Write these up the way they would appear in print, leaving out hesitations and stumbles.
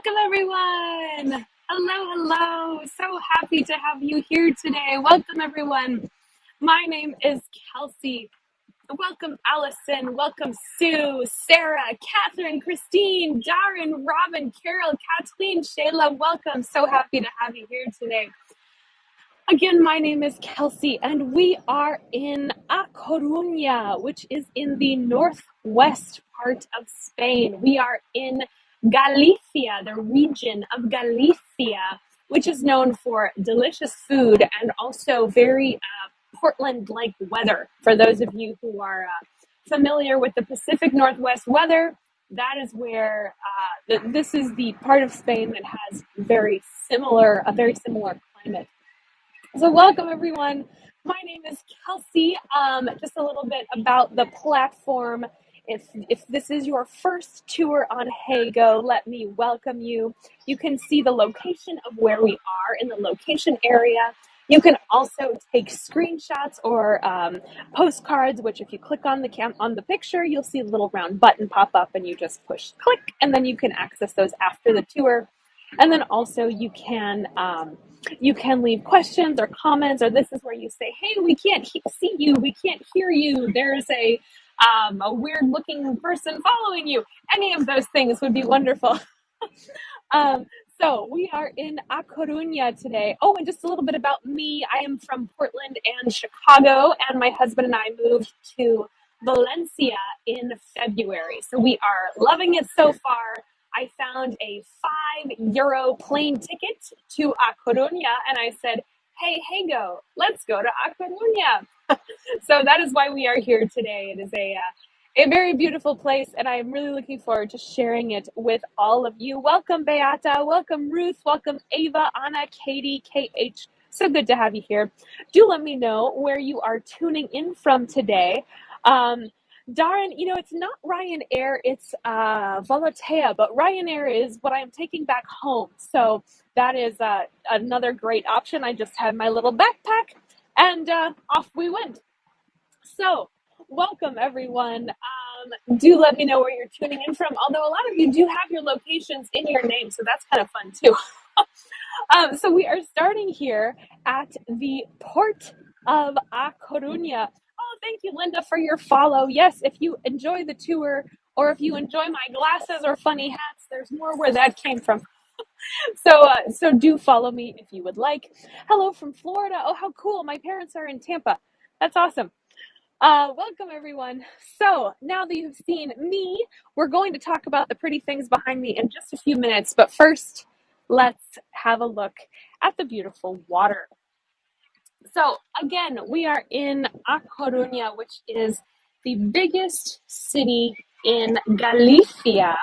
Welcome, everyone. Hello, hello. So happy to have you here today. Welcome, everyone. My name is Kelsey. Welcome, Allison. Welcome, Sue, Sarah, Catherine, Christine, Darren, Robin, Carol, Kathleen, Shayla. Welcome. So happy to have you here today. Again, my name is Kelsey, and we are in A Coruña, which is in the northwest part of Spain. We are in Galicia, the region of Galicia, which is known for delicious food and also very Portland-like weather. For those of you who are familiar with the Pacific Northwest weather, that is where this is the part of Spain that has a very similar climate. So welcome, everyone. My name is Kelsey. Just a little bit about the platform. If this is your first tour on HeyGo, let me welcome you. You can see the location of where we are in the location area. You can also take screenshots or postcards, which if you click on the picture, you'll see a little round button pop up and you just push click, and then you can access those after the tour. And then also you can leave questions or comments, or this is where you say, hey, we can't see you, we can't hear you, there's a weird looking person following you. Any of those things would be wonderful. So we are in A Coruña today. Oh, and just a little bit about me. I am from Portland and Chicago, and my husband and I moved to Valencia in February. So we are loving it so far. I found a €5 plane ticket to A Coruña, and I said, hey, go, let's go to A Coruña. So that is why we are here today. It is a very beautiful place, and I am really looking forward to sharing it with all of you. Welcome, Beata. Welcome, Ruth. Welcome, Ava, Anna, Katie, KH. So good to have you here. Do let me know where you are tuning in from today. Darren, it's not Ryanair, it's Volatea, but Ryanair is what I'm taking back home. So that is another great option. I just had my little backpack, and off we went. So welcome, everyone. Do let me know where you're tuning in from, although a lot of you do have your locations in your name, so that's kind of fun too. So we are starting here at the port of A Coruña. Oh, thank you, Linda, for your follow. Yes, if you enjoy the tour, or if you enjoy my glasses or funny hats, there's more where that came from. So do follow me if you would like. Hello from Florida. Oh, how cool. My parents are in Tampa. That's awesome. Welcome, everyone. So now that you've seen me, we're going to talk about the pretty things behind me in just a few minutes. But first, let's have a look at the beautiful water. So again, we are in A Coruña, which is the biggest city in Galicia.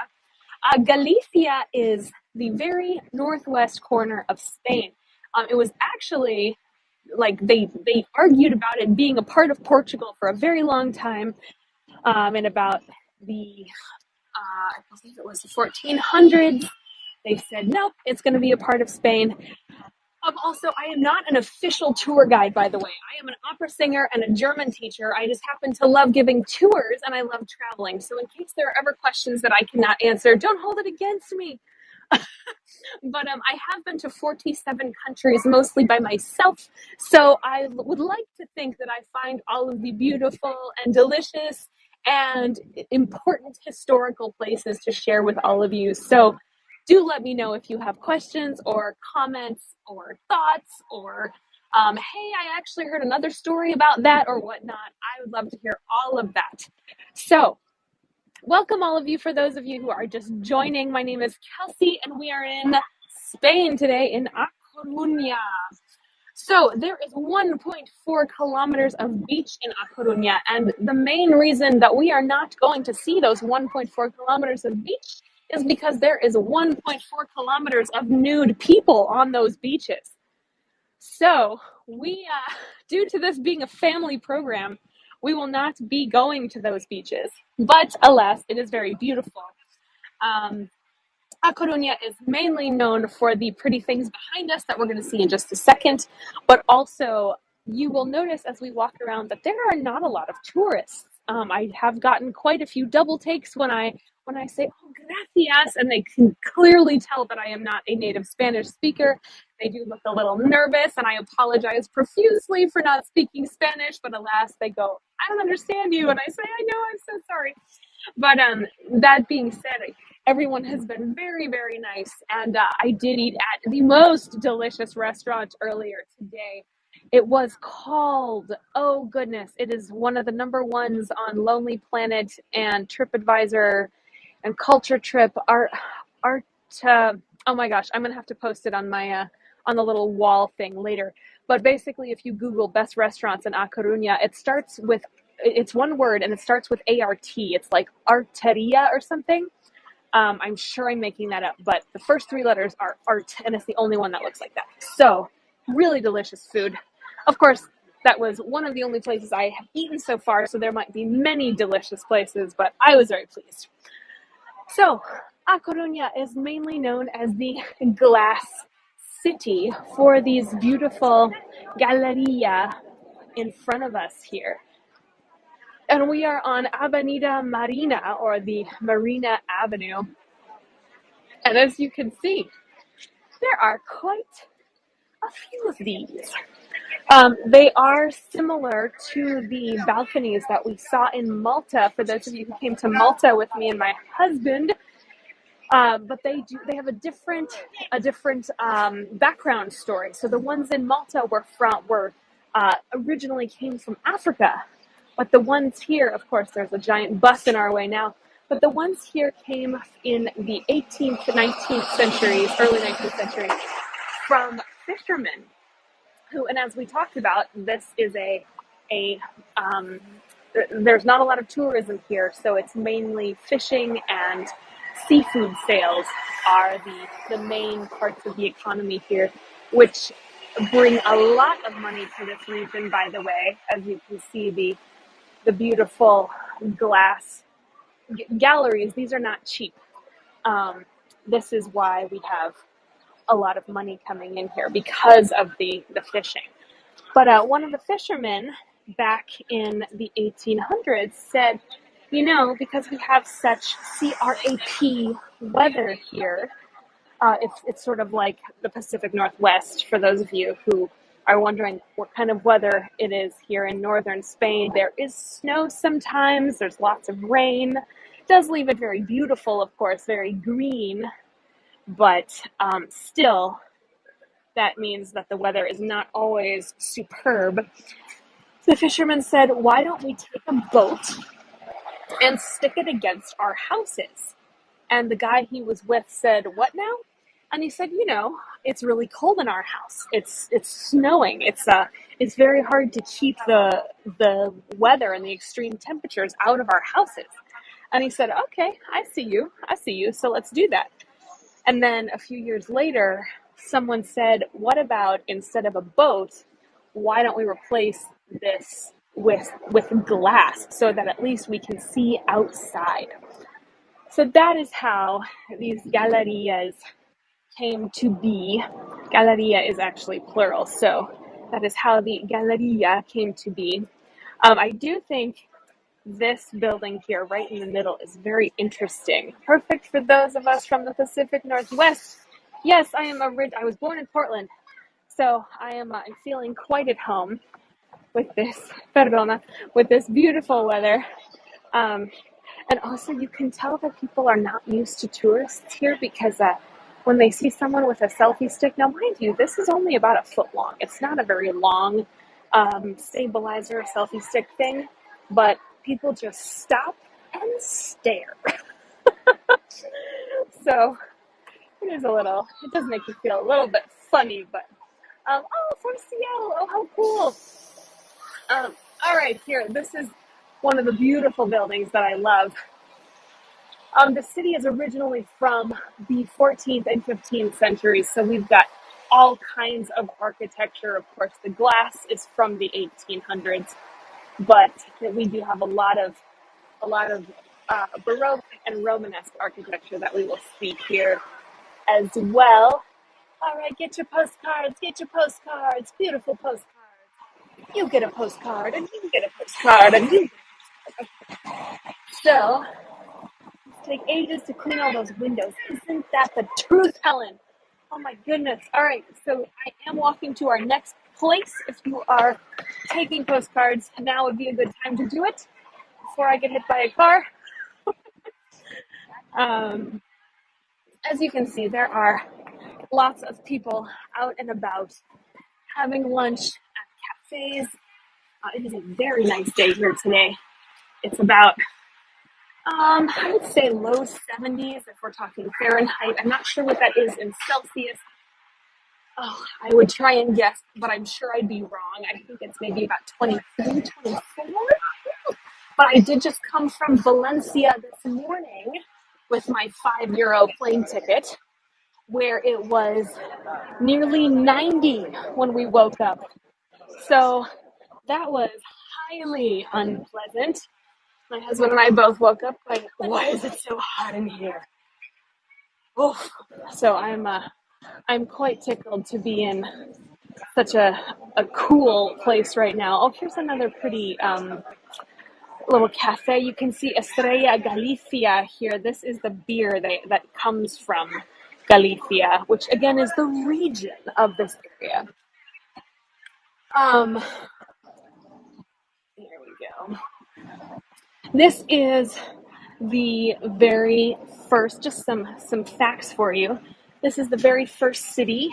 Galicia is the very northwest corner of Spain. It was actually like they argued about it being a part of Portugal for a very long time, in about the I believe it was the 1400s. They said nope, it's going to be a part of Spain. Also, I am not an official tour guide, by the way. I am an opera singer and a German teacher. I just happen to love giving tours, and I love traveling. So in case there are ever questions that I cannot answer, don't hold it against me. But I have been to 47 countries, mostly by myself. So I would like to think that I find all of the beautiful and delicious and important historical places to share with all of you. So do let me know if you have questions or comments or thoughts or, hey, I actually heard another story about that or whatnot. I would love to hear all of that. So welcome all of you. For those of you who are just joining, my name is Kelsey, and we are in Spain today in A Coruña. So there is 1.4 kilometers of beach in A Coruña, and the main reason that we are not going to see those 1.4 kilometers of beach is because there is 1.4 kilometers of nude people on those beaches. So we, due to this being a family program, we will not be going to those beaches, but alas, it is very beautiful. A Coruña is mainly known for the pretty things behind us that we're going to see in just a second, but also you will notice as we walk around that there are not a lot of tourists. I have gotten quite a few double takes when I when I say, oh, gracias, and they can clearly tell that I am not a native Spanish speaker. They do look a little nervous, and I apologize profusely for not speaking Spanish, but alas, they go, I don't understand you. And I say, I know, I'm so sorry. But that being said, everyone has been very, very nice. And I did eat at the most delicious restaurant earlier today. It was called, oh goodness, it is one of the number ones on Lonely Planet and TripAdvisor and Culture Trip. Art, oh my gosh, I'm gonna have to post it on the little wall thing later. But basically, if you Google best restaurants in A Coruña, it's one word and it starts with ART. It's like Arteria or something. I'm sure I'm making that up, but the first three letters are art, and it's the only one that looks like that. So, really delicious food. Of course, that was one of the only places I have eaten so far, so there might be many delicious places, but I was very pleased. So, A Coruña is mainly known as the glass city for these beautiful galeria in front of us here. And we are on Avenida Marina, or the Marina Avenue. And as you can see, there are quite a few of these. They are similar to the balconies that we saw in Malta, for those of you who came to Malta with me and my husband. But they have a different background story. So the ones in Malta were originally came from Africa, but the ones here, of course, there's a giant bus in our way now. But the ones here came in the 18th, 19th centuries, early 19th century, from fishermen who, and as we talked about, this is um, there's not a lot of tourism here, so it's mainly fishing and seafood sales are the main parts of the economy here, which bring a lot of money to this region, by the way. As you can see, the beautiful glass galleries, these are not cheap. This is why we have a lot of money coming in here, because of the fishing. But one of the fishermen back in the 1800s said, because we have such CRAP weather here, it's sort of like the Pacific Northwest, for those of you who are wondering what kind of weather it is here in northern Spain. There is snow sometimes, there's lots of rain. It does leave it very beautiful, of course, very green, but still, that means that the weather is not always superb. The fisherman said, why don't we take a boat and stick it against our houses? And the guy he was with said, what now? And he said, it's really cold in our house. It's snowing. It's very hard to keep the weather and the extreme temperatures out of our houses. And he said, okay, I see you. So let's do that. And then a few years later, someone said, what about, instead of a boat, why don't we replace this with glass so that at least we can see outside? So that is how these gallerias came to be. Galleria is actually plural, so that is how the galleria came to be. I do think this building here, right in the middle, is very interesting. Perfect for those of us from the Pacific Northwest. Yes, I was born in Portland, so I'm feeling quite at home with this beautiful weather. And also, you can tell that people are not used to tourists here, because when they see someone with a selfie stick, now mind you, this is only about a foot long. It's not a very long stabilizer selfie stick thing, but people just stop and stare. So it does make you feel a little bit funny, but oh, from Seattle, oh, how cool. All right, here, this is one of the beautiful buildings that I love. The city is originally from the 14th and 15th centuries, so we've got all kinds of architecture. Of course, the glass is from the 1800s, but we do have a lot of Baroque and Romanesque architecture that we will see here as well. All right, get your postcards, beautiful postcards. You get a postcard, and you get a postcard, and you. So, take ages to clean all those windows. Isn't that the truth, Helen? Oh my goodness. All right, so I am walking to our next place. If you are taking postcards, now would be a good time to do it before I get hit by a car. Um, as you can see, there are lots of people out and about having lunch at cafes. It is a very nice day here today. It's about, I would say low 70s if we're talking Fahrenheit. I'm not sure what that is in Celsius. Oh, I would try and guess, but I'm sure I'd be wrong. I think it's maybe about 23, 24. But I did just come from Valencia this morning with my €5 plane ticket, where it was nearly 90 when we woke up. So that was highly unpleasant. My husband and I both woke up going, why is it so hot in here? Oof. So I'm quite tickled to be in such a cool place right now. Oh, here's another pretty little cafe. You can see Estrella Galicia here. This is the beer that comes from Galicia, which again is the region of this area. Here we go. This is the very first, just some facts for you. This is the very first city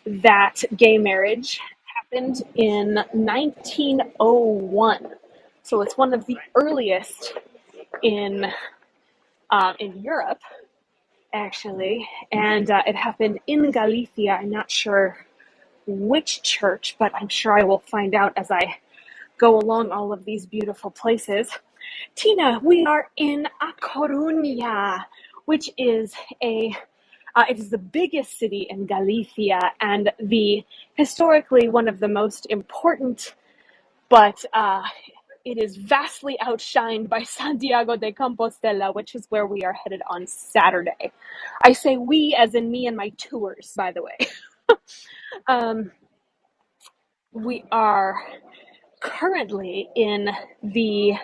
that gay marriage happened in 1901. So it's one of the earliest in Europe, actually, and it happened in Galicia. I'm not sure which church, but I'm sure I will find out as I go along all of these beautiful places. Tina, we are in A Coruña, which is it is the biggest city in Galicia and historically one of the most important, but it is vastly outshined by Santiago de Compostela, which is where we are headed on Saturday. I say we as in me and my tours, by the way. We are currently in the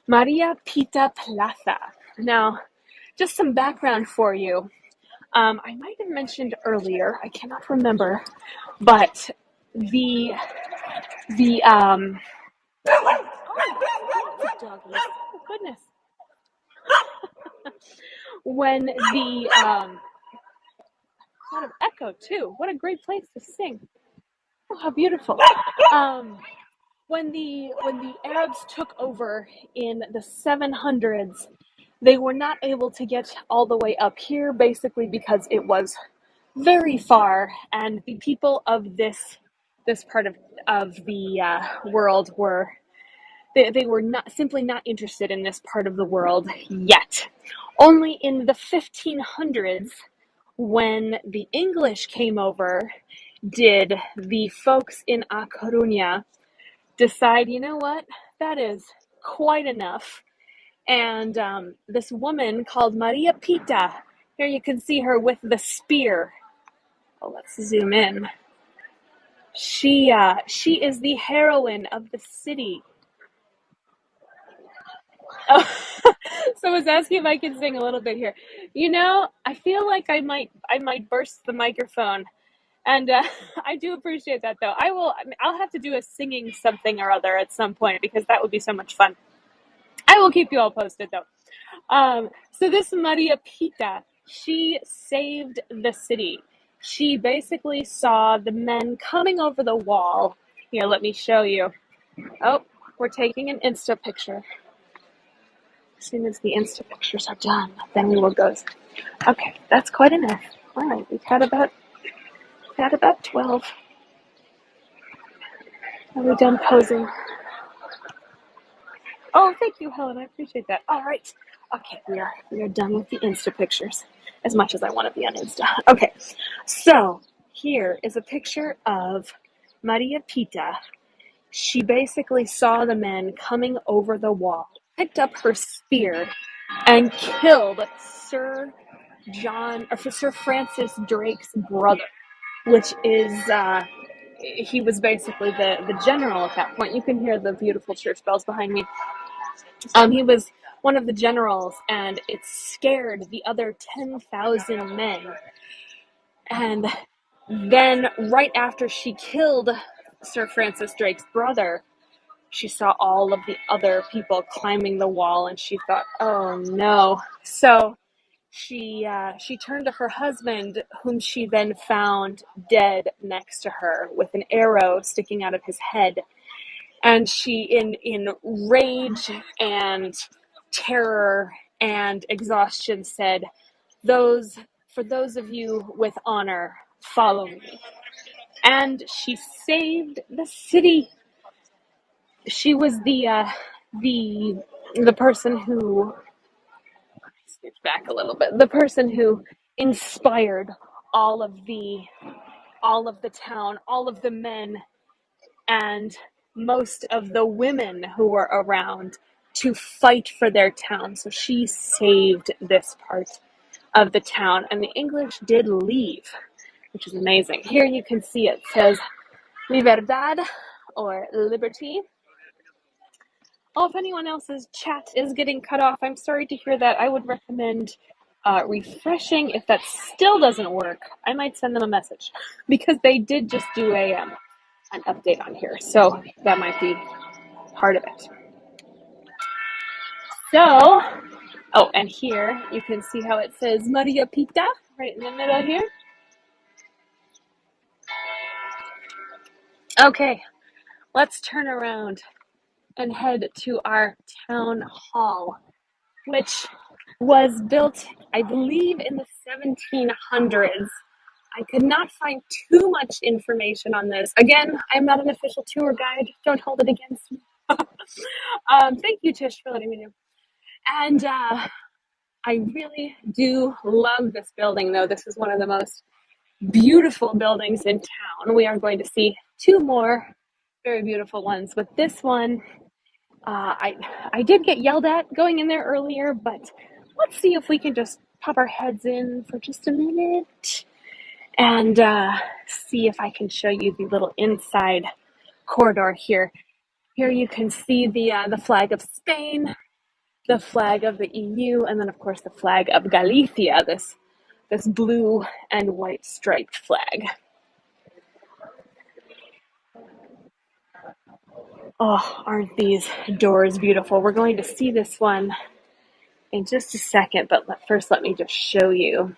Maria Pita Plaza. Now, just some background for you. I might have mentioned earlier, I cannot remember, but the oh goodness, when the lot of echo too. What a great place to sing. Oh, how beautiful. When the Arabs took over in the 700s, they were not able to get all the way up here, basically because it was very far, and the people of this part of the world were they were not simply not interested in this part of the world yet. Only in the 1500s, when the English came over, did the folks in A Coruña decide, you know what, that is quite enough. And this woman called Maria Pita, here you can see her with the spear. Oh, let's zoom in. She is the heroine of the city. Oh, so I was asking if I could sing a little bit here. You know, I feel like I might burst the microphone, and I do appreciate that though. I'll have to do a singing something or other at some point because that would be so much fun. I will keep you all posted though. So this Maria Pita, she saved the city. She basically saw the men coming over the wall. Here, let me show you. Oh, we're taking an Insta picture. As soon as the Insta pictures are done, then we will go. Okay, that's quite enough. All right, we've had about 12. Are we done posing? Oh, thank you, Helen. I appreciate that. All right. Okay, we are done with the Insta pictures. As much as I want to be on Insta. Okay, so here is a picture of Maria Pita. She basically saw the men coming over the wall, picked up her spear, and killed Sir Francis Drake's brother, which is he was basically the general at that point. You can hear the beautiful church bells behind me. He was one of the generals, and it scared the other 10,000 men. And then right after she killed Sir Francis Drake's brother, she saw all of the other people climbing the wall, and she thought, oh no. So she turned to her husband, whom she then found dead next to her with an arrow sticking out of his head. And she, in rage and terror and exhaustion, said, for those of you with honor, follow me. And she saved the city. She was the person who, switch back a little bit, the person who inspired all of the town, all of the men, and most of the women who were around to fight for their town. So she saved this part of the town, and the English did leave, which is amazing. Here you can see it says Libertad, or liberty. Oh, if anyone else's chat is getting cut off, I'm sorry to hear that. I would recommend refreshing. If that still doesn't work, I might send them a message, because they did just do an update on here, so that might be part of it. So, oh, and here you can see how it says Maria Pita right in the middle here. Okay, let's turn around and head to our town hall, which was built, I believe, in the 1700s. I could not find too much information on this. Again, I'm not an official tour guide. Don't hold it against me. Thank you, Tish, for letting me know. And I really do love this building, though. This is one of the most beautiful buildings in town. We are going to see two more very beautiful ones. With this one, I did get yelled at going in there earlier, but let's see if we can just pop our heads in for just a minute and see if I can show you the little inside corridor here. Here you can see the flag of Spain, the flag of the EU, and then of course the flag of Galicia, this blue and white striped flag. Oh, aren't these doors beautiful? We're going to see this one in just a second, but first let me just show you.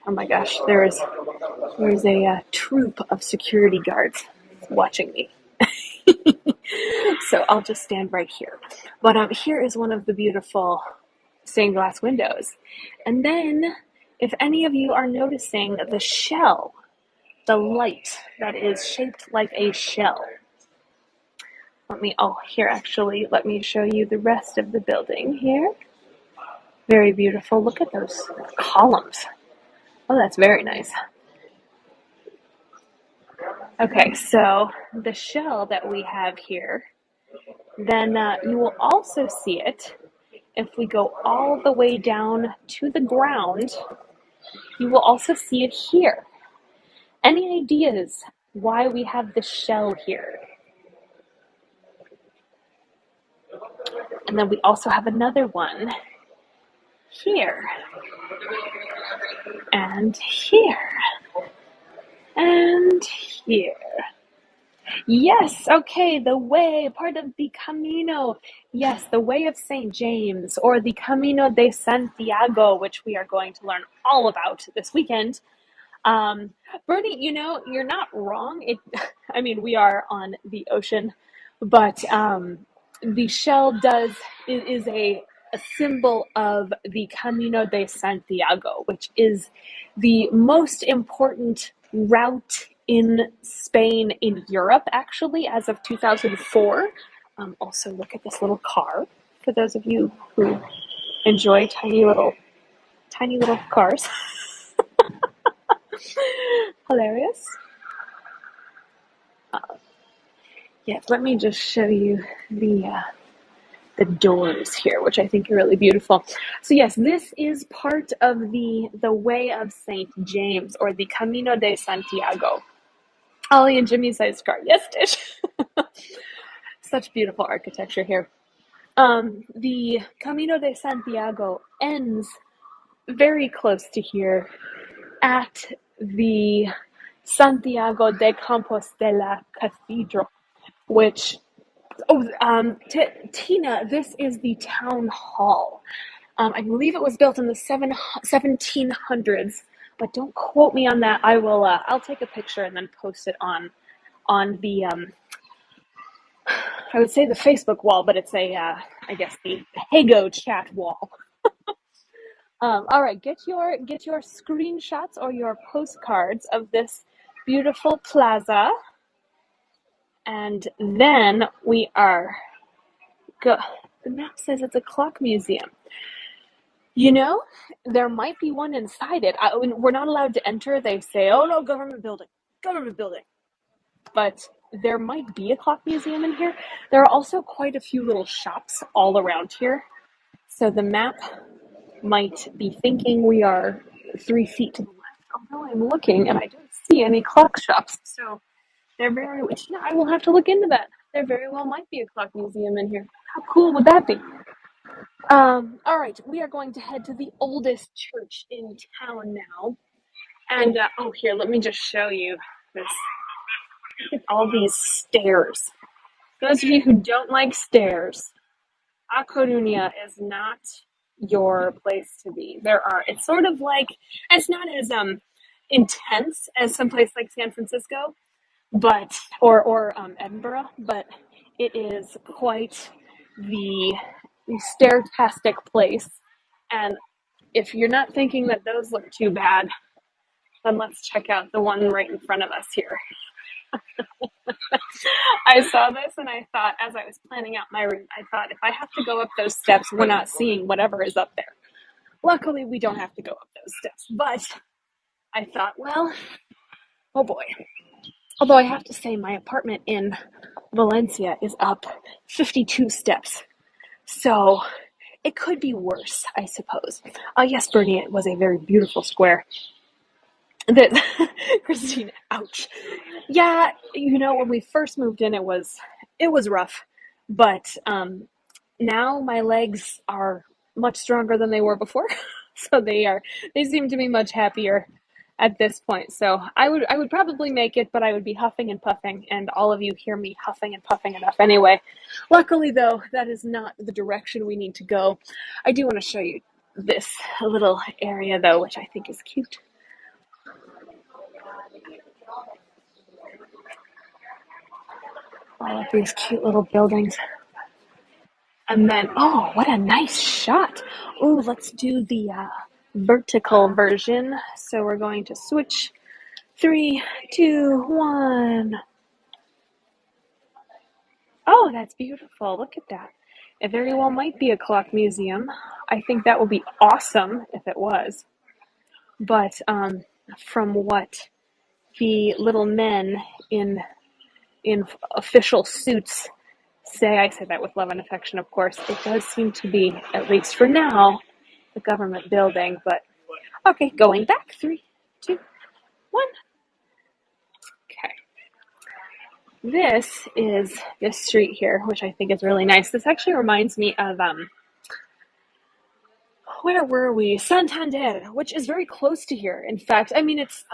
Oh my gosh, there's a troop of security guards watching me. So I'll just stand right here. But here is one of the beautiful stained glass windows. And then, if any of you are noticing the shell, the light that is shaped like a shell. Let me show you the rest of the building here. Very beautiful. Look at those columns. Oh, that's very nice. Okay, so the shell that we have here, then you will also see it if we go all the way down to the ground. You will also see it here. Any ideas why we have the shell here? And then we also have another one here, and here, and here. Yes, okay, the way, part of the Camino. Yes, the way of St. James, or the Camino de Santiago, which we are going to learn all about this weekend. Bernie, you're not wrong. We are on the ocean, but the shell is a symbol of the Camino de Santiago, which is the most important route in Spain, in Europe, actually, as of 2004. Also, look at this little car, for those of you who enjoy tiny little cars. Hilarious. Yes, let me just show you the doors here, which I think are really beautiful. So yes, this is part of the Way of St. James, or the Camino de Santiago. Ollie and Jimmy's size car. Yes, Tish. Such beautiful architecture here. The Camino de Santiago ends very close to here at the Santiago de Compostela Cathedral, which, Tina, this is the town hall. I believe it was built in the 1700s, but don't quote me on that. I will. I'll take a picture and then post it on the I would say the Facebook wall, but it's I guess the Hago chat wall. All right, get your screenshots or your postcards of this beautiful plaza, and then we are go. The map says it's a clock museum. You know, there might be one inside it. We're not allowed to enter. They say, "Oh no, government building." But there might be a clock museum in here. There are also quite a few little shops all around here. So the map might be thinking we are 3 feet to the left, although I'm looking and I don't see any clock shops. So I will have to look into that. There very well might be a clock museum in here. How cool would that be? All right, we are going to head to the oldest church in town now. And, here, let me just show you this. Look at all these stairs. Those of you who don't like stairs, A Coruña is not your place to be. It's sort of like, it's not as intense as some place like San Francisco, but or Edinburgh, but it is quite the stairtastic place. And if you're not thinking that those look too bad, then let's check out the one right in front of us here. I saw this and I thought, as I was planning out my route, I thought if I have to go up those steps, we're not seeing whatever is up there. Luckily, we don't have to go up those steps, but I thought, well, oh boy. Although I have to say, my apartment in Valencia is up 52 steps. So it could be worse, I suppose. Yes, Bernie, it was a very beautiful square. That Christine, ouch. Yeah, when we first moved in, it was rough, but now my legs are much stronger than they were before, so they seem to be much happier at this point. So I would probably make it, but I would be huffing and puffing, and all of you hear me huffing and puffing enough anyway. Luckily, though, that is not the direction we need to go. I do want to show you this little area, though, which I think is cute. All of these cute little buildings. And then, oh, what a nice shot. Oh, let's do the vertical version. So we're going to switch. 3, 2, 1. Oh, that's beautiful. Look at that. It very well might be a clock museum. I think that would be awesome if it was. But from what the little men in official suits say, I say that with love and affection, of course, it does seem to be, at least for now, the government building. But okay, going back. 3, 2, 1. Okay. This is this street here, which I think is really nice. This actually reminds me of where were we? Santander, which is very close to here. In fact, I mean, it's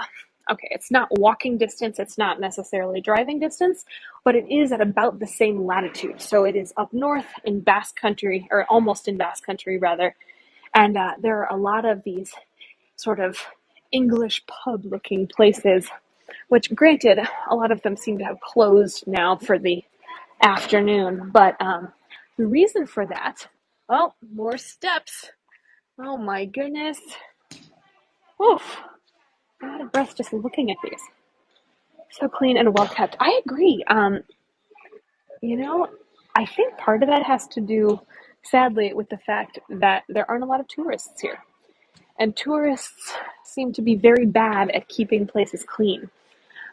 okay, it's not walking distance, it's not necessarily driving distance, but it is at about the same latitude. So it is up north in Basque Country, or almost in Basque Country, rather. And there are a lot of these sort of English pub-looking places, which, granted, a lot of them seem to have closed now for the afternoon. But the reason for that, well, more steps. Oh my goodness. Oof. I'm out of breath just looking at these. So clean and well kept. I agree. I think part of that has to do, sadly, with the fact that there aren't a lot of tourists here. And tourists seem to be very bad at keeping places clean.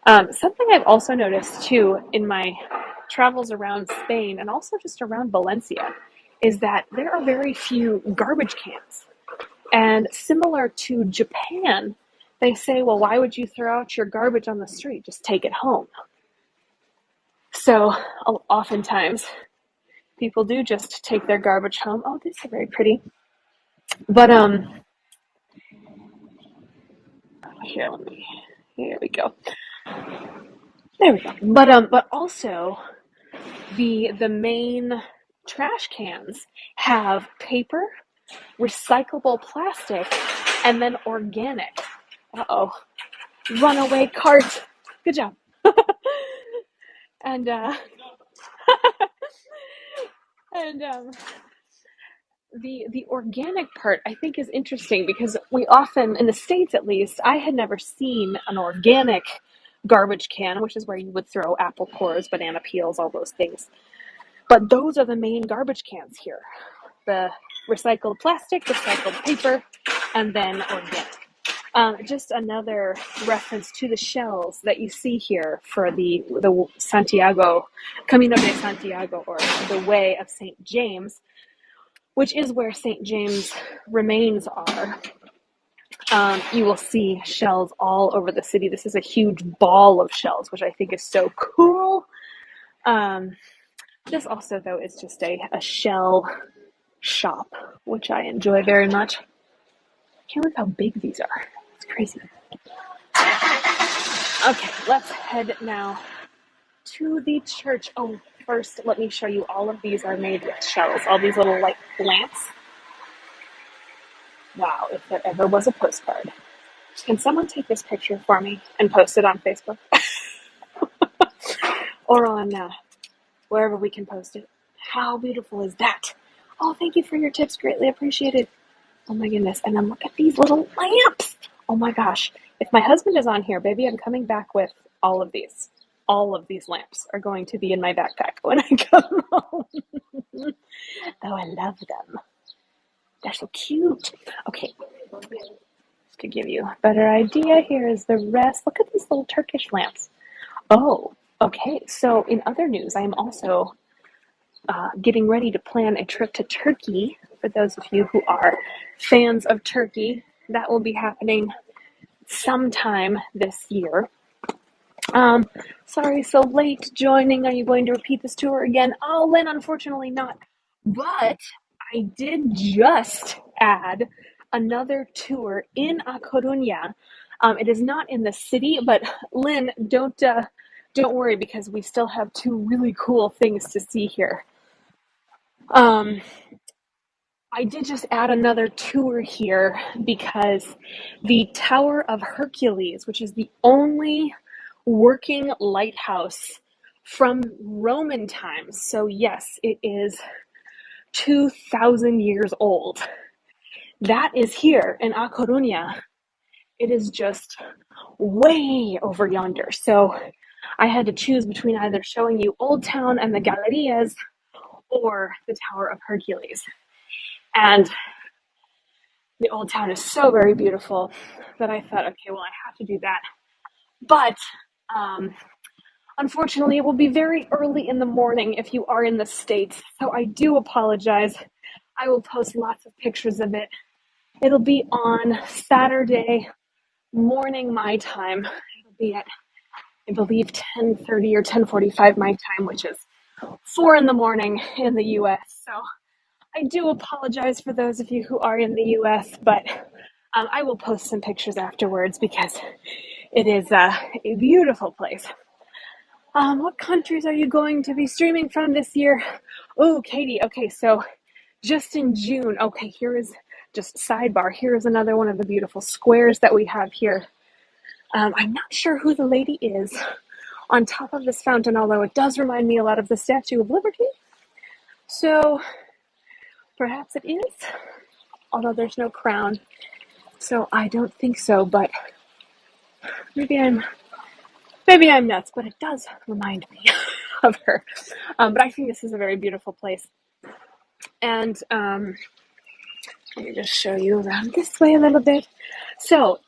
Something I've also noticed, too, in my travels around Spain and also just around Valencia, is that there are very few garbage cans. And similar to Japan, they say, well, why would you throw out your garbage on the street? Just take it home. So oftentimes people do just take their garbage home. Oh, these are very pretty. But here, here we go. There we go. But also the main trash cans have paper, recyclable plastic, and then organic. Uh-oh. Runaway cart. Good job. And and the organic part I think is interesting because we often, in the States at least, I had never seen an organic garbage can, which is where you would throw apple cores, banana peels, all those things. But those are the main garbage cans here. The recycled plastic, recycled paper, and then organic. Just another reference to the shells that you see here for the Santiago, Camino de Santiago, or the Way of St. James, which is where St. James' remains are. You will see shells all over the city. This is a huge ball of shells, which I think is so cool. This also, though, is just a shell shop, which I enjoy very much. I can't believe how big these are. It's crazy. Okay, let's head now to the church. Oh, first, let me show you. All of these are made with shells. All these little, like, lamps. Wow, if there ever was a postcard. Can someone take this picture for me and post it on Facebook? Or on wherever we can post it. How beautiful is that? Oh, thank you for your tips. Greatly appreciated. Oh my goodness. And then look at these little lamps. Oh my gosh. If my husband is on here, baby, I'm coming back with all of these. All of these lamps are going to be in my backpack when I come home. Oh, I love them. They're so cute. Okay. Just to give you a better idea, here is the rest. Look at these little Turkish lamps. Oh, okay. So in other news, I am also getting ready to plan a trip to Turkey. For those of you who are fans of Turkey, that will be happening sometime this year. Sorry, so late joining. Are you going to repeat this tour again? Oh, Lynn, unfortunately not. But I did just add another tour in A Coruña. It is not in the city, but Lynn, don't worry because we still have two really cool things to see here. I did just add another tour here because the Tower of Hercules, which is the only working lighthouse from Roman times. So yes, it is 2,000 years old. That is here in A Coruña. It is just way over yonder. So I had to choose between either showing you Old Town and the Galerías or the Tower of Hercules. And the Old Town is so very beautiful that I thought, okay, well, I have to do that. But unfortunately, it will be very early in the morning if you are in the States. So I do apologize. I will post lots of pictures of it. It'll be on Saturday morning my time. It'll be at, I believe, 10:30 or 10:45 my time, which is 4 in the morning in the US. So I do apologize for those of you who are in the US, but I will post some pictures afterwards because it is a beautiful place. What countries are you going to be streaming from this year? Oh, Katie. Okay, so just in June. Okay, here is just sidebar. Here is another one of the beautiful squares that we have here. I'm not sure who the lady is on top of this fountain, although it does remind me a lot of the Statue of Liberty. So perhaps it is, although there's no crown. So I don't think so, but maybe I'm nuts, but it does remind me of her. But I think this is a very beautiful place. And let me just show you around this way a little bit. So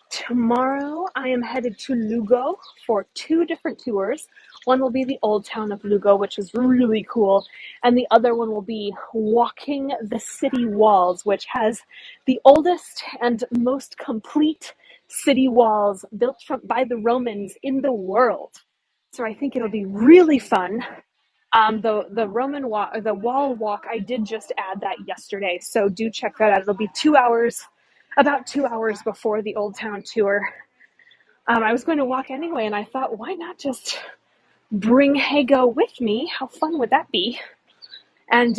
tomorrow I am headed to Lugo for 2 different tours. One will be the Old Town of Lugo, which is really cool. And the other one will be walking the city walls, which has the oldest and most complete city walls built by the Romans in the world. So I think it'll be really fun. The Roman walk, the wall walk, I did just add that yesterday, so do check that out. It'll be 2 hours, about 2 hours before the Old Town tour. I was going to walk anyway, and I thought, why not just bring Hago with me? How fun would that be? And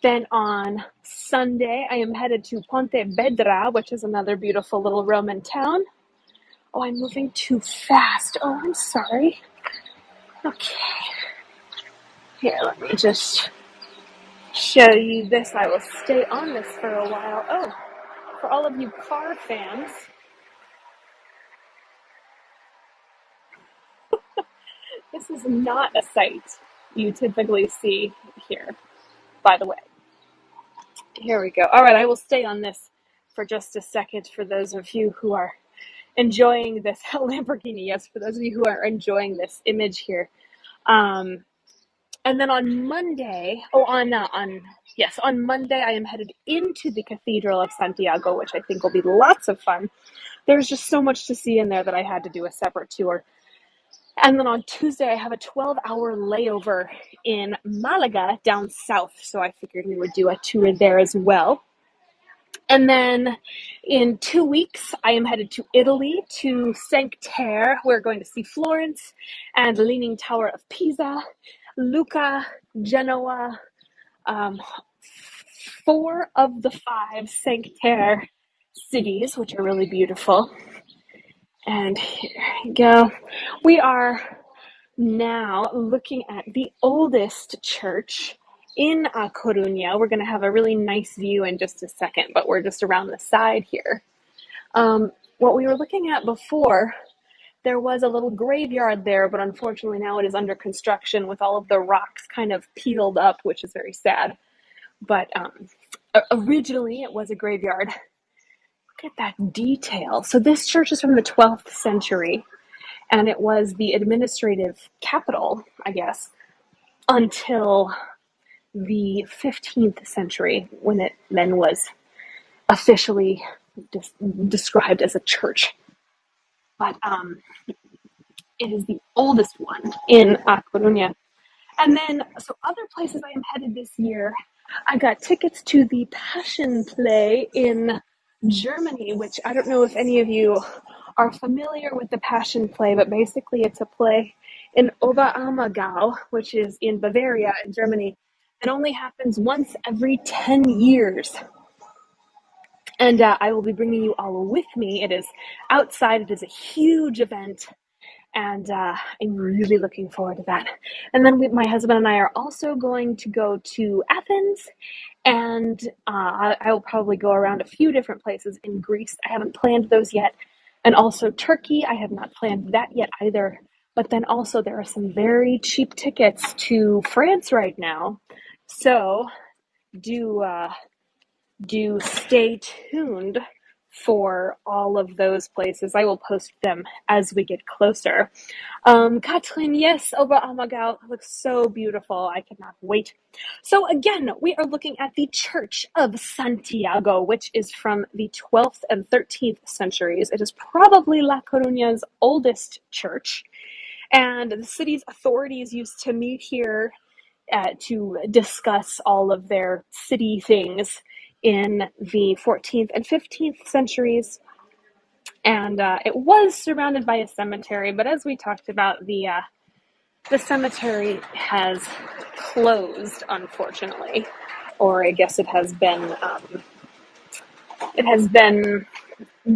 then on Sunday, I am headed to Ponte Vedra, which is another beautiful little Roman town. Oh, I'm moving too fast. Oh, I'm sorry. Okay. Here, let me just show you this. I will stay on this for a while. Oh, for all of you car fans, this is not a sight you typically see here, by the way. Here we go. All right, I will stay on this for just a second for those of you who are enjoying this Lamborghini. Yes, for those of you who are enjoying this image here. And then on Monday, on Monday, I am headed into the Cathedral of Santiago, which I think will be lots of fun. There's just so much to see in there that I had to do a separate tour. And then on Tuesday, I have a 12-hour layover in Malaga down south, so I figured we would do a tour there as well. And then in 2 weeks, I am headed to Italy, to Cinque Terre. We're going to see Florence and the Leaning Tower of Pisa, Lucca, Genoa, 4 of the 5 Cinque Terre cities, which are really beautiful. And here we go. We are now looking at the oldest church in A Coruña. We're going to have a really nice view in just a second, but we're just around the side here. What we were looking at before, there was a little graveyard there, but unfortunately now it is under construction with all of the rocks kind of peeled up, which is very sad. But originally it was a graveyard. Look at that detail. So this church is from the 12th century, and it was the administrative capital, I guess, until the 15th century, when it then was officially described as a church. But it is the oldest one in A Coruña. And then, so other places I am headed this year, I got tickets to the Passion Play in Germany, which I don't know if any of you are familiar with the Passion Play, but basically it's a play in Oberammergau, which is in Bavaria in Germany. It only happens once every 10 years. And I will be bringing you all with me. It is outside. It is a huge event. And I'm really looking forward to that. And then my husband and I are also going to go to Athens. And I will probably go around a few different places in Greece. I haven't planned those yet. And also Turkey. I have not planned that yet either. But then also there are some very cheap tickets to France right now. So do stay tuned for all of those places. I will post them as we get closer. Katrin, yes, Oberammergau looks so beautiful. I cannot wait. So again, we are looking at the Church of Santiago, which is from the 12th and 13th centuries. It is probably La Coruña's oldest church. And the city's authorities used to meet here to discuss all of their city things in the 14th and 15th centuries. And it was surrounded by a cemetery, but as we talked about, the cemetery has closed, unfortunately, or I guess it has been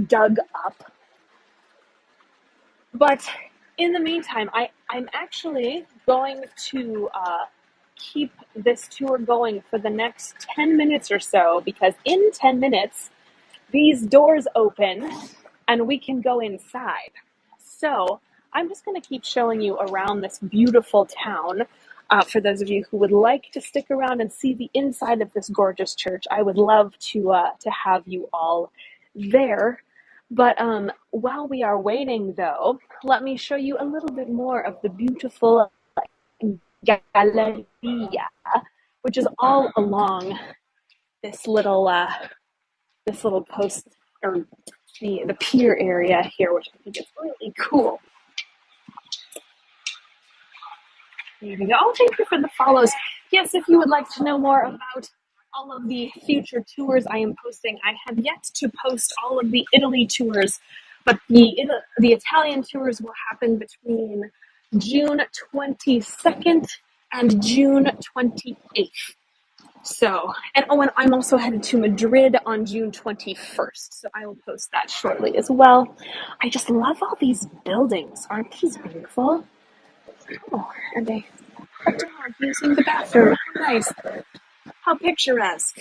dug up. But in the meantime, I'm actually going to keep this tour going for the next 10 minutes or so, because in 10 minutes, these doors open and we can go inside. So I'm just going to keep showing you around this beautiful town. For those of you who would like to stick around and see the inside of this gorgeous church, I would love to have you all there. But while we are waiting, though, let me show you a little bit more of the beautiful Galleria, which is all along this little coast, or the pier area here, which I think is really cool. There you go. Oh, thank you for the follows. Yes, if you would like to know more about all of the future tours I am posting, I have yet to post all of the Italy tours, but the Italian tours will happen between June 22nd and June 28th. So, and oh, and I'm also headed to Madrid on June 21st, so I will post that shortly as well. I just love all these buildings. Aren't these beautiful? Oh, and a dog using the bathroom. Nice. How picturesque.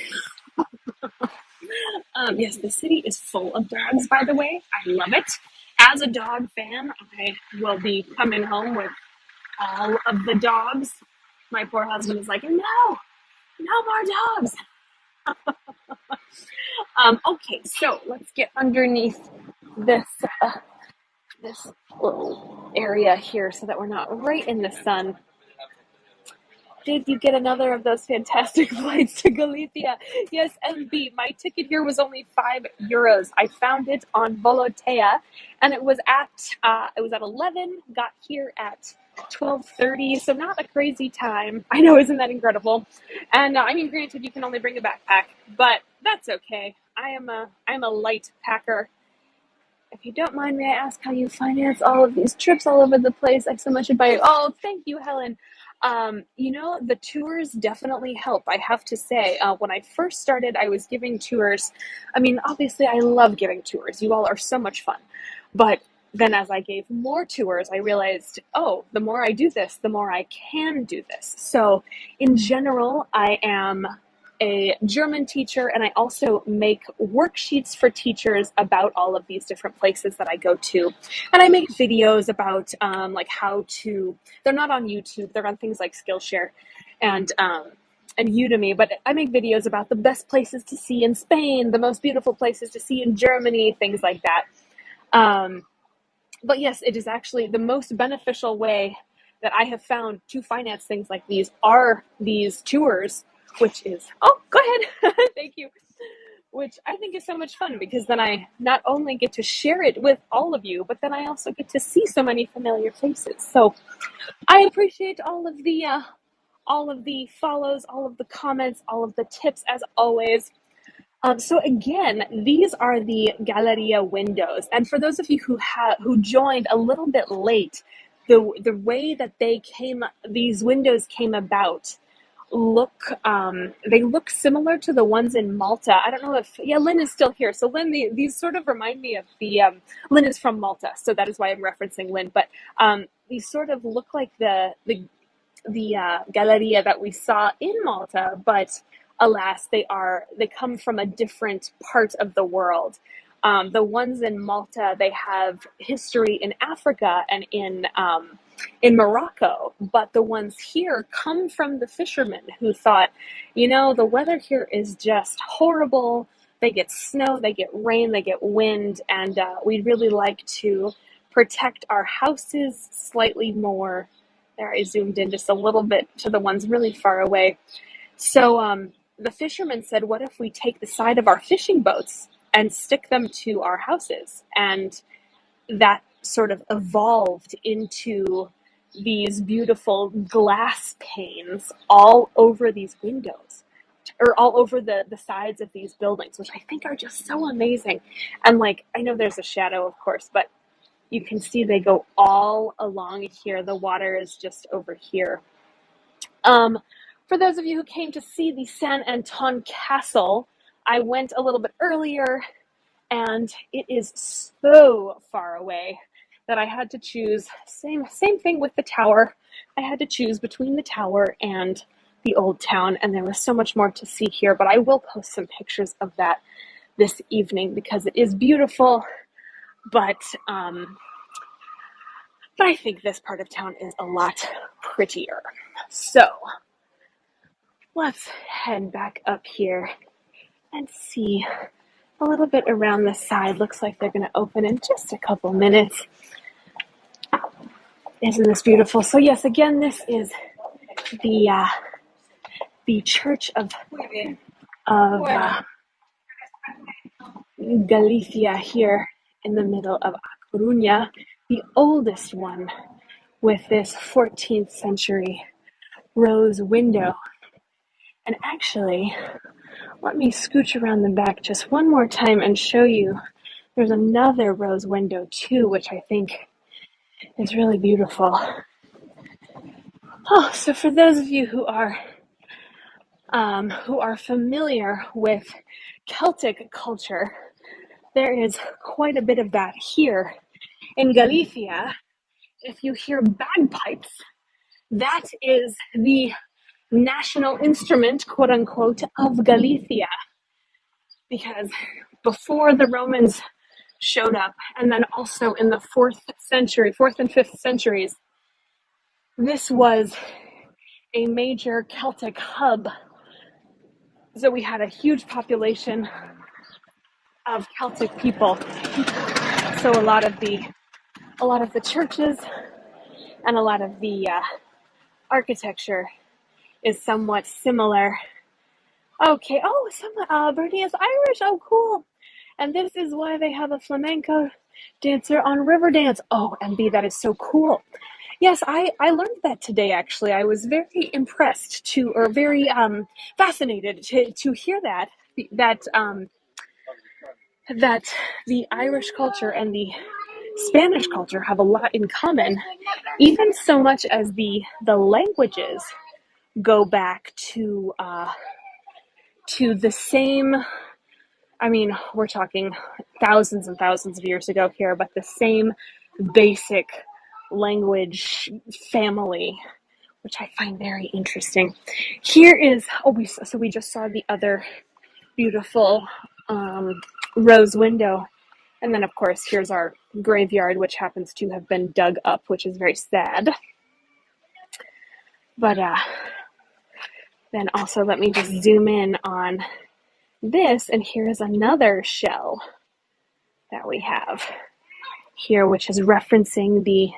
Yes, the city is full of dogs, by the way. I love it. As a dog fan, I will be coming home with all of the dogs. My poor husband is like, no, no more dogs. Okay, so let's get underneath this this little area here so that we're not right in the sun. Did you get another of those fantastic flights to Galicia? Yes, MB. My ticket here was only €5. I found it on Volotea, and it was at 11. Got here at 12:30, so not a crazy time. I know, isn't that incredible? And I mean, granted, you can only bring a backpack, but that's okay. I'm a light packer. If you don't mind, may I ask how you finance all of these trips all over the place? I so much admire. Oh, thank you, Helen. The tours definitely help. I have to say, when I first started, I was giving tours. I mean, obviously, I love giving tours. You all are so much fun. But then as I gave more tours, I realized, oh, the more I do this, the more I can do this. So in general, I am a German teacher, and I also make worksheets for teachers about all of these different places that I go to. And I make videos about like how to, they're not on YouTube, they're on things like Skillshare and Udemy, but I make videos about the best places to see in Spain, the most beautiful places to see in Germany, things like that. But yes, it is actually the most beneficial way that I have found to finance things like these are these tours, which is, oh, go ahead. Thank you. Which I think is so much fun because then I not only get to share it with all of you, but then I also get to see so many familiar faces. So I appreciate all of the follows, all of the comments, all of the tips as always. So again, these are the Galleria windows, and for those of you who joined a little bit late, the way that these windows came about they look similar to the ones in Malta. I don't know if Lynn is still here. So Lynn, these sort of remind me of Lynn is from Malta, so that is why I'm referencing Lynn. But these sort of look like the Galleria that we saw in Malta, but alas, they come from a different part of the world. The ones in Malta, they have history in Africa and in Morocco, but the ones here come from the fishermen who thought, the weather here is just horrible. They get snow, they get rain, they get wind, and we'd really like to protect our houses slightly more. There, I zoomed in just a little bit to the ones really far away. So the fishermen said, what if we take the side of our fishing boats and stick them to our houses? And that sort of evolved into these beautiful glass panes all over these windows, or all over the sides of these buildings, which I think are just so amazing. And like, I know there's a shadow, of course, but you can see they go all along here. The water is just over here. For those of you who came to see the San Anton Castle, I went a little bit earlier, and it is so far away that I had to choose. Same thing with the tower. I had to choose between the tower and the old town, and there was so much more to see here. But I will post some pictures of that this evening because it is beautiful. But I think this part of town is a lot prettier. So let's head back up here and see a little bit around the side. Looks like they're going to open in just a couple minutes. Isn't this beautiful? So yes, again, this is the church of Galicia here in the middle of A Coruña, the oldest one with this 14th century rose window. And actually, let me scooch around the back just one more time and show you there's another rose window too, which I think is really beautiful. Oh, so for those of you who are familiar with Celtic culture, there is quite a bit of that here. In Galicia, if you hear bagpipes, that is the national instrument, quote unquote, of Galicia. Because before the Romans showed up, and then also in the 4th and 5th centuries, this was a major Celtic hub. So we had a huge population of Celtic people. So a lot of the churches and a lot of the architecture is somewhat similar. Okay, Bernie is Irish, oh cool. And this is why they have a flamenco dancer on Riverdance. Oh, MB, that is so cool. Yes, I learned that today, actually. I was very impressed very fascinated to hear that the Irish culture and the Spanish culture have a lot in common, even so much as the languages go back to the same. I mean, we're talking thousands and thousands of years ago here, but the same basic language family, which I find very interesting. Here is, we just saw the other beautiful rose window. And then, of course, here's our graveyard, which happens to have been dug up, which is very sad. But then also let me just zoom in on this, and here is another shell that we have here, which is referencing the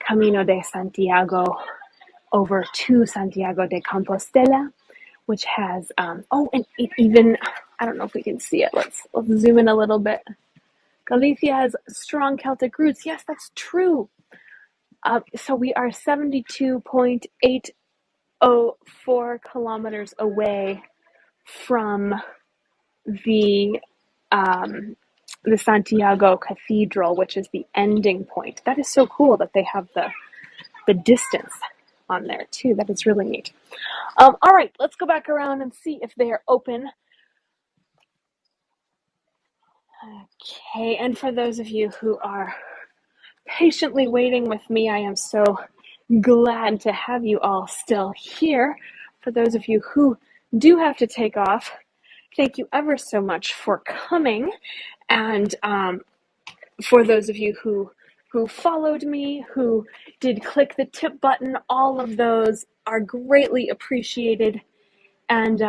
Camino de Santiago over to Santiago de Compostela, which has, and it even, I don't know if we can see it. Let's zoom in a little bit. Galicia has strong Celtic roots. Yes, that's true. So we are 72.804 kilometers away from the Santiago Cathedral, which is the ending point. That is so cool that they have the distance on there too. That is really neat. All right, let's go back around and see if they are open. Okay, and for those of you who are patiently waiting with me, I am so glad to have you all still here. For those of you who do have to take off, thank you ever so much for coming. And for those of you who followed me, who did click the tip button, all of those are greatly appreciated. And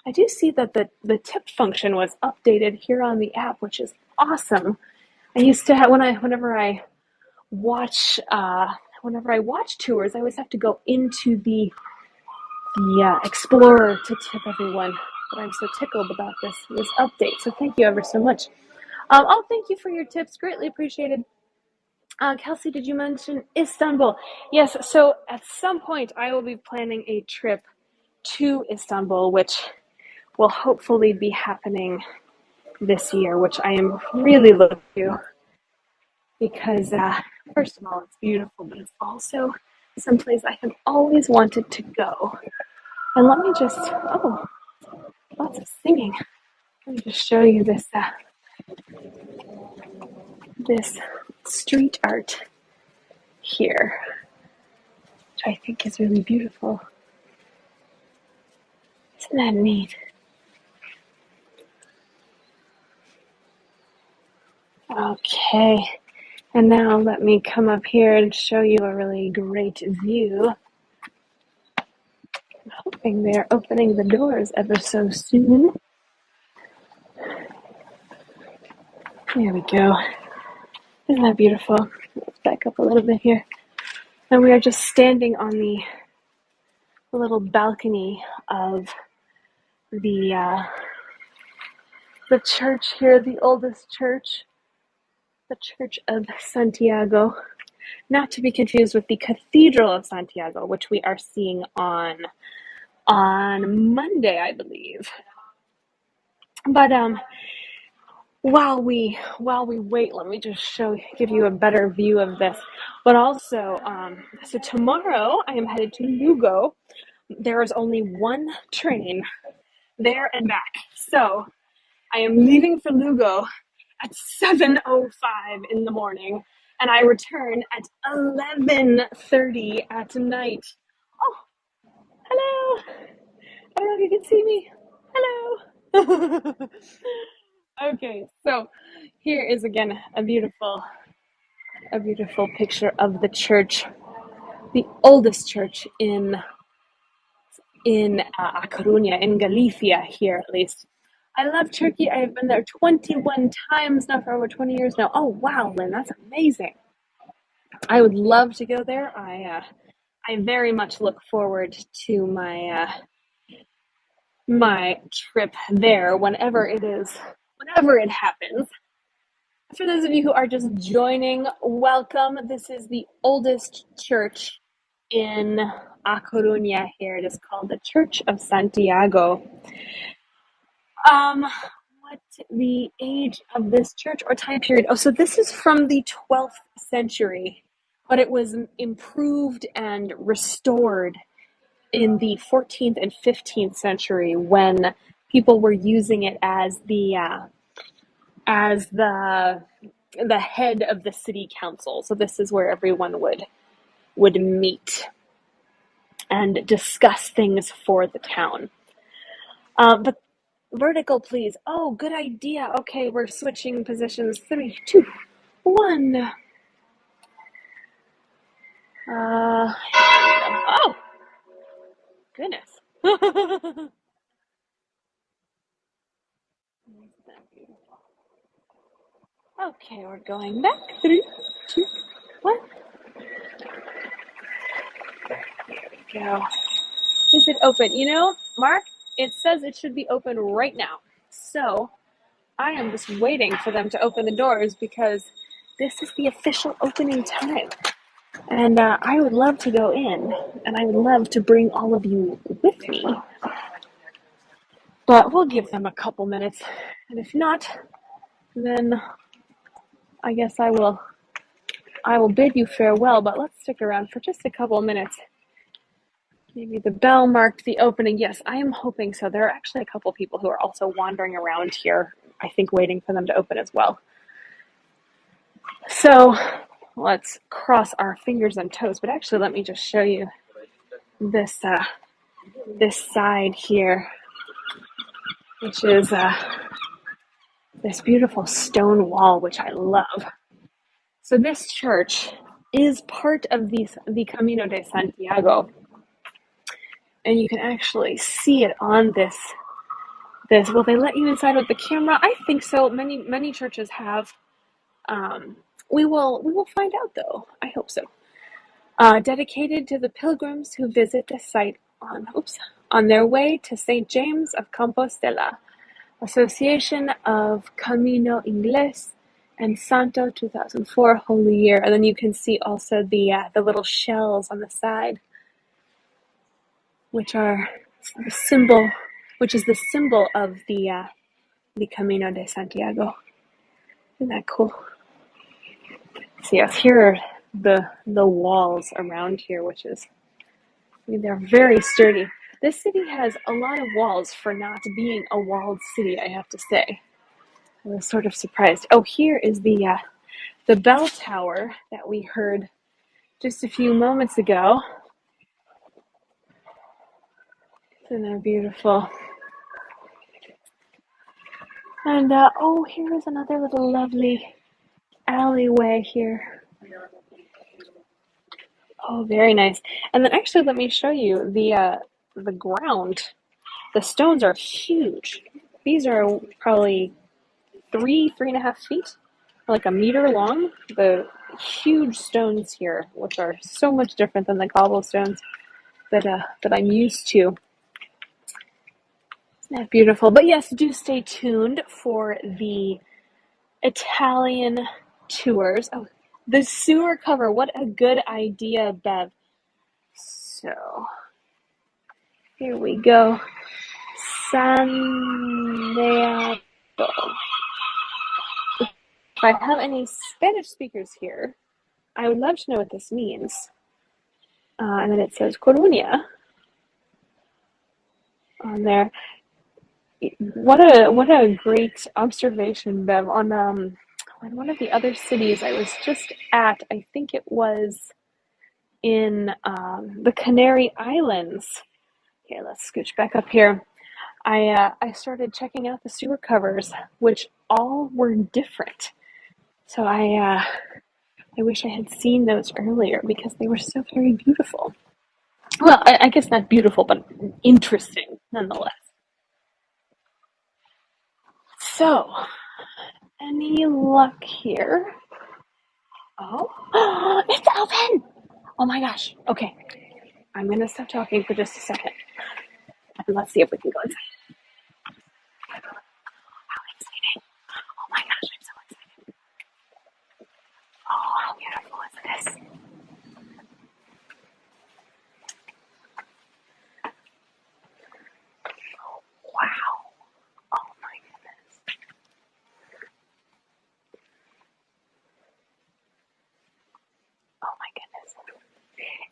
I do see that the tip function was updated here on the app, which is awesome. I used to have, whenever I watch tours, I always have to go into the Explorer to tip everyone. But I'm so tickled about this update. So thank you ever so much. Thank you for your tips. Greatly appreciated. Kelsey, did you mention Istanbul? Yes. So at some point, I will be planning a trip to Istanbul, which will hopefully be happening this year, which I am really looking to, because first of all, it's beautiful, but it's also someplace I have always wanted to go. And let me just, lots of singing. Let me just show you this this street art here, which I think is really beautiful. Isn't that neat? Okay, and now let me come up here and show you a really great view. I'm hoping they're opening the doors ever so soon. There we go. Isn't that beautiful? Let's back up a little bit here. And we are just standing on the little balcony of the church here, the oldest church, the Church of Santiago. not to be confused with the Cathedral of Santiago, which we are seeing on Monday, I believe. But while we wait, let me just give you a better view of this. But also, so tomorrow I am headed to Lugo. There is only one train there and back. So I am leaving for Lugo at 7:05 in the morning, and I return at 11:30 at night. Oh, hello. I don't know if you can see me. Hello. Okay, so here is again a beautiful picture of the church, the oldest church in A Coruña, in Galicia, here at least. I love Turkey. I have been there 21 times now for over 20 years now. Oh wow, Lynn, that's amazing. I would love to go there. I very much look forward to my trip there whenever it happens. For those of you who are just joining, welcome. This is the oldest church in A Coruña here. It is called the Church of Santiago. What the age of this church or time period? Oh, so this is from the 12th century, but it was improved and restored in the 14th and 15th century when people were using it as the head of the city council. So this is where everyone would meet and discuss things for the town. But vertical, please. Oh, good idea. Okay, we're switching positions. 3, 2, 1. Oh, goodness. Okay, we're going back. 3, 2, 1. Here we go. Is it open? You know, Mark, it says it should be open right now. So I am just waiting for them to open the doors because this is the official opening time. And I would love to go in, and I would love to bring all of you with me. But we'll give them a couple minutes. And if not, then I guess I will bid you farewell, but let's stick around for just a couple of minutes. Maybe the bell marked the opening. Yes, I am hoping so. There are actually a couple people who are also wandering around here, I think waiting for them to open as well. So let's cross our fingers and toes, but actually let me just show you this side here, which is this beautiful stone wall, which I love. So this church is part of the Camino de Santiago, and you can actually see it on this. Will they let you inside with the camera? I think so. Many churches have. We will find out though. I hope so. Dedicated to the pilgrims who visit the site on their way to St. James of Compostela, Association of Camino Ingles and Santo 2004 Holy Year. And then you can see also the little shells on the side, which is the symbol of the Camino de Santiago. Isn't that cool? So yes, here are the walls around here, they're very sturdy. This city has a lot of walls for not being a walled city, I have to say. I was sort of surprised. Oh, here is the bell tower that we heard just a few moments ago. Isn't that beautiful? And here is another little lovely alleyway here. Oh, very nice. And then actually, let me show you the ground. The stones are huge. These are probably 3.5 feet, like a meter long. The huge stones here, which are so much different than the cobblestones that I'm used to. Isn't that beautiful? But yes, do stay tuned for the Italian tours. Oh, The sewer cover. What a good idea, Bev. So, here we go. Saneado. If I have any Spanish speakers here, I would love to know what this means. And then it says Coruña on there. What a great observation, Bev. On one of the other cities I was just at, I think it was in the Canary Islands. Okay, let's scooch back up here. I started checking out the sewer covers, which all were different. So I wish I had seen those earlier because they were so very beautiful. Well, I guess not beautiful, but interesting nonetheless. So, any luck here? Oh, it's open! Oh my gosh. Okay, I'm gonna stop talking for just a second. And let's see if we can go inside. How exciting. Oh my gosh, I'm so excited. Oh, how beautiful is this? Wow. Oh my goodness. Oh my goodness.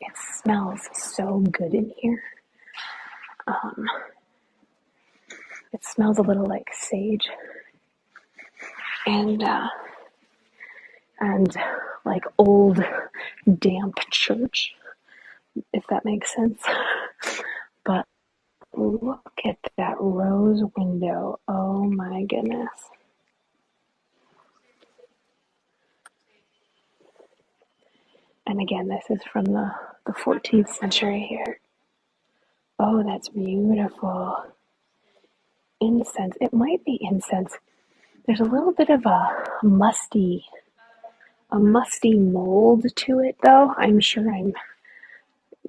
It smells so good in here. Um, it smells a little like sage and like old damp church, if that makes sense. But look at that rose window. Oh my goodness. And again, this is from the 14th century here. Oh, that's beautiful. Incense. It might be incense. There's a little bit of a musty mold to it, though. I'm sure I'm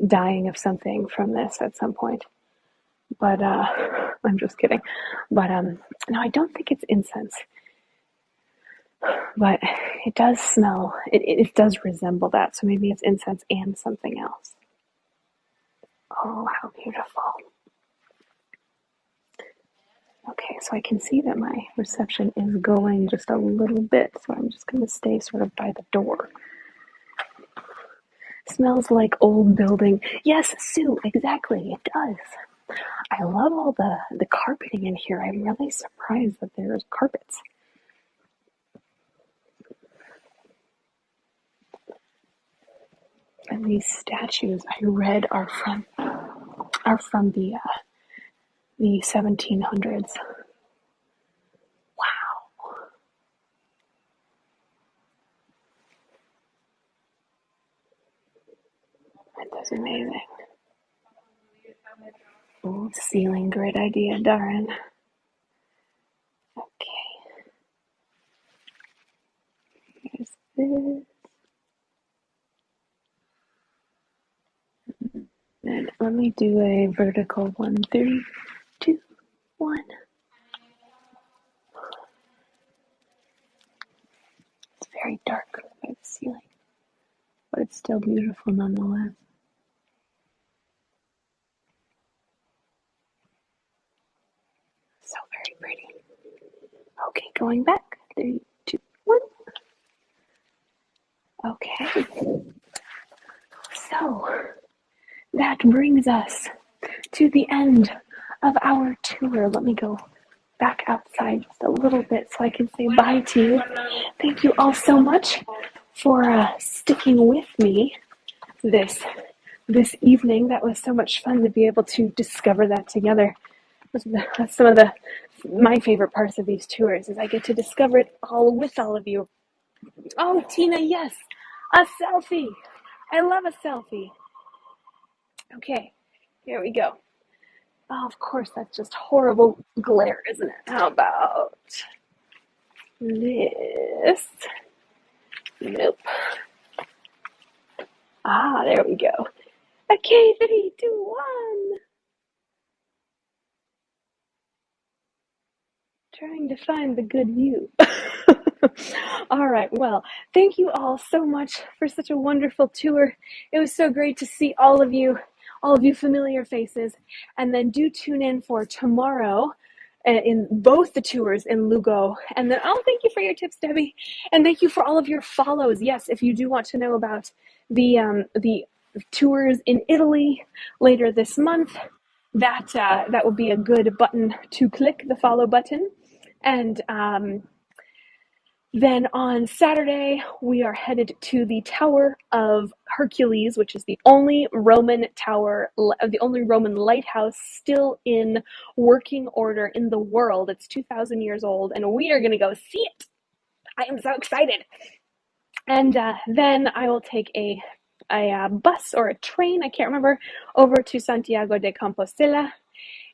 dying of something from this at some point. But I'm just kidding. But no, I don't think it's incense. But it does smell. It does resemble that. So maybe it's incense and something else. Oh, how beautiful. Okay, so I can see that my reception is going just a little bit, so I'm just going to stay sort of by the door. Smells like old building. Yes, Sue, exactly, it does. I love all the carpeting in here. I'm really surprised that there's carpets. And these statues I read are from the 1700s. Wow. That's amazing. Oh, ceiling, great idea, Darren. Okay. Here's this. And let me do a vertical 1, 3, 2, 1. It's very dark by the ceiling, but it's still beautiful nonetheless. So very pretty. Okay, going back. 3, 2, 1. Okay. So that brings us to the end of our tour. Let me go back outside just a little bit so I can say bye to you. Thank you all so much for sticking with me this evening. That was so much fun to be able to discover that together. That's some of my favorite parts of these tours is I get to discover it all with all of you. Oh, Tina, yes, a selfie. I love a selfie. Okay, here we go. Oh, of course, that's just horrible glare, isn't it? How about this? Nope. Ah, there we go. Okay, 3, 2, 1. Trying to find the good view. All right. Well, thank you all so much for such a wonderful tour. It was so great to see all of you familiar faces. And then do tune in for tomorrow in both the tours in Lugo. And then, oh, thank you for your tips, Debbie. And thank you for all of your follows. Yes, if you do want to know about the tours in Italy later this month, that would be a good button to click, the follow button. And then on Saturday, we are headed to the Tower of Hercules, which is the only Roman tower, the only Roman lighthouse still in working order in the world. It's 2,000 years old, and we are going to go see it. I am so excited. And then I will take a bus or a train, I can't remember, over to Santiago de Compostela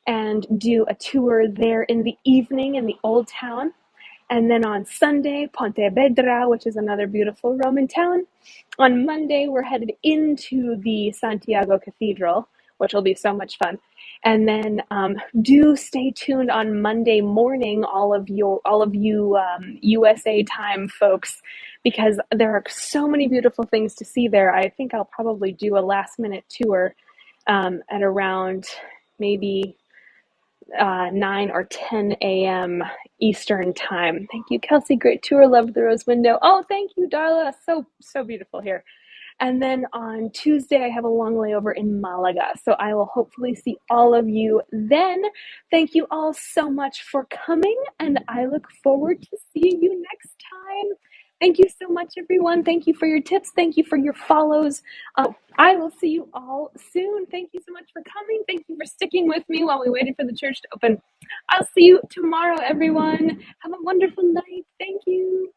and do a tour there in the evening in the old town. And then on Sunday, Pontevedra, which is another beautiful Roman town. On Monday, we're headed into the Santiago Cathedral, which will be so much fun. And then do stay tuned on Monday morning, all of you USA time folks, because there are so many beautiful things to see there. I think I'll probably do a last minute tour at around maybe 9 or 10 a.m. Eastern time. Thank you, Kelsey. Great tour. Loved the rose window. Oh, thank you, Darla. So beautiful here. And then on Tuesday, I have a long layover in Malaga. So I will hopefully see all of you then. Thank you all so much for coming, and I look forward to seeing you next time. Thank you so much, everyone. Thank you for your tips. Thank you for your follows. I will see you all soon. Thank you so much for coming. Thank you for sticking with me while we waited for the church to open. I'll see you tomorrow, everyone. Have a wonderful night. Thank you.